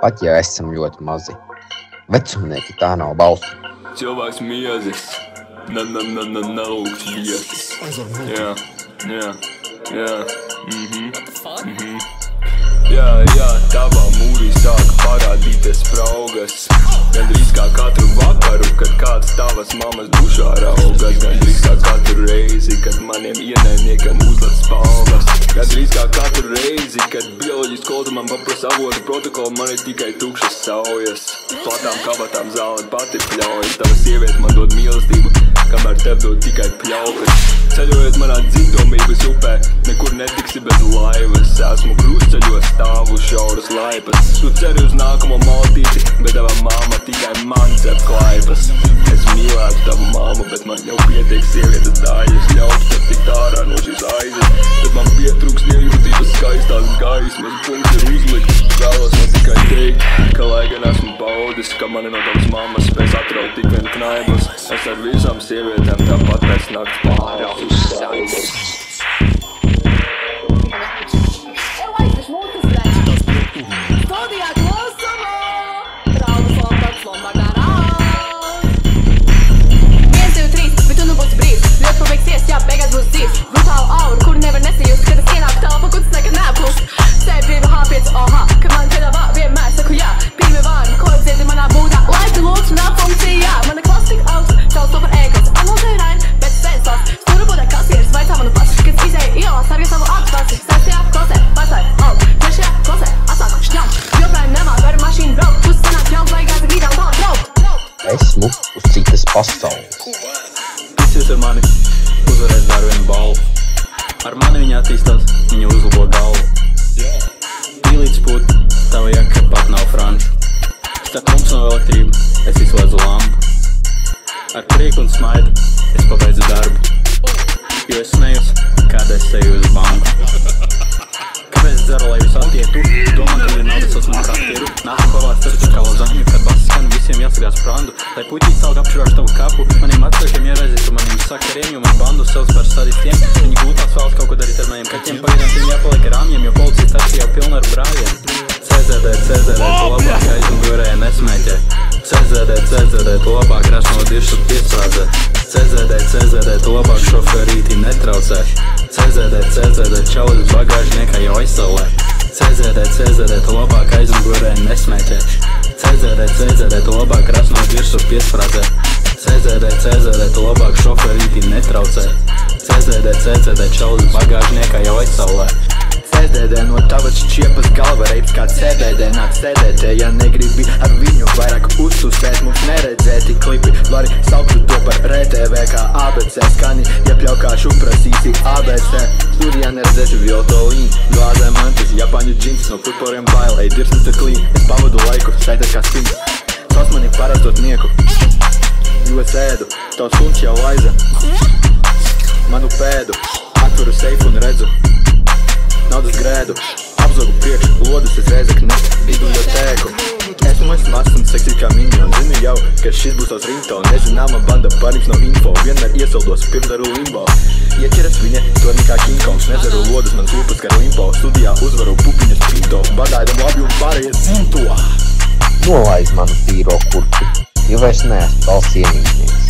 Pat ja esam ļoti mazi. Vecumnieki tā nav balss. Cilvēks miezis, nelūgt vietas. Jā, tavā mūrī sāka parādīties spraugas. Gandrīz kā katru vakaru, kad kāds tavas mammas dušā raugas. Gandrīz kā katru reizi, kad maniem ienaidniekam uzlec spalvas. Gandrīz kā katru reizi, kad bioloģijas skolotāja man paprasa avotu protokolu, man ir tikai tukšas saujas. Platām kabatām zāle pati pļaujas. Tava sieviete man dod mīlestību, kamēr tev dod tikai pļaukas. Ceļojot manā dzimtomības upē, nekur netiksi bez laivas. Esmu krustceļos, stāvu šauras laipas. Tu ceri uz nākamo maltīti, bet tava mamma tikai man cep klaipas. Es mīlētu tavu mammu, bet man jau pietiek sievietes daļas. Ļauts tev tikt ārā no šīs aizes, bet man pietrūks iejūtības skaistās gaismas. Punkts ir uzlikt, vēlos man tikai teikt, ka lai gan esmu baudis, ka mani no tavas mammas spēs atraut tik vien knaibas. Es ar visām sievietēm tāpat pēc nakts pārāk uzstājas. Jā, beigās būs dzīves, brutāla aura, kuru nevar nesajust, kad es ienāku telpa, kutas nekad neaplūst. Sēbrība H5, oha, kad man piedāvā, vienmēr saku jā. Pirmie vārdi, ko dzirdi manā būdā, laika lūks un funkcija, jā. Mana klasa tik augsta, caur to par ēklas, anotēju raini, bet sēdstās. Stūra būdē kasieris, vaicā manu pasu, kad izēju ielā, sarga savu apspasi. Sestajā klasē, pārstāju, aug, trešajā klasē, atsāku šķņaukt. Joprojām nemāk ar mašīnu braukt, pussanāk jau vaigās ar grīdām tā braukt. Esmu uz citas pasaules. Jūs ar mani uzvarēs dar vienu balvu. Ar mani viņa attīstās, viņa uzlabo galvu. Pīlītis pūt, tava jaka pat nav franču. Starp mums nav elektrība, es izslēdzu lampu. Ar prieku un smaidu es pabeidzu darbu, jo es smējos, kāda es eju uz banku. Kāpēc dzeru, lai visu atietu? Domā, ka ir naudas uz man kaktieru. Nāku pavāc tarču kā lazaņu, kad basis skan visiem jāsagās prandu. Lai puķīt salg apšurāšu tavu kapu, maniem atceļiem ieraizi, tu maniem sakariem, jo man bandu savus par sadistiem. Viņi gūtās vēlas kaut ko darīt ar maniem kaķiem, pagaidām tiem jāpaliek ar āmjiem, jo policijas taču jau pilna ar brāļiem. CZD, tu labāk aizmugurē nesmēķē. CZD, tu labāk raš no diršu piesprādzē. CZD, tu labāk šoferītī netraucē. CZD, čaulis bagāžniekā jau aizsalē. CZD, tu labāk aizmugurē nesmēķē. CZD, tu labāk raš no diršu piesprādzē. CZD, tu labāk šoferītī netraucē. CZD, čaulis bagāžniekā jau aizsalē. CDD no tavas šķiepas galva reips kā CDD nāk sēdētē, ja negribi ar viņu vairāk uztusēt, mums neredzēti klipi, vari saukt to par RTV kā ABC skani, iepļauj kā šuprasīsi ABC. Studijā neredzēšu viotolīnu, glāzē mantis, japāņu džins, no futporiem bail, ej dirsmas ir klīn, es pavadu laiku, sēdēt kā spins, sauc mani parastot nieku, jo es ēdu, tavs suns jau aiza, manu pēdu, atveru seifu un redzu naudas grēdu, apzogu priekš, lodas es Rēzekne, bibliotēku. Esmu mazs un seksī kā minion, zinu jau, ka šis būs tavs ringtone. Nezināma banda pariks no info, vienmēr iesaldos, pirmdaru limbo. Ieķeras viņa, torni kā King Kongs, nezaru lodas, man lūpas kā limpo. Studijā uzvaru pupiņas pinto, badājam labi un pārējais dzimto. Nolaiz manu tīro kurpi, jo vairs neesmu tals ienīgnieks.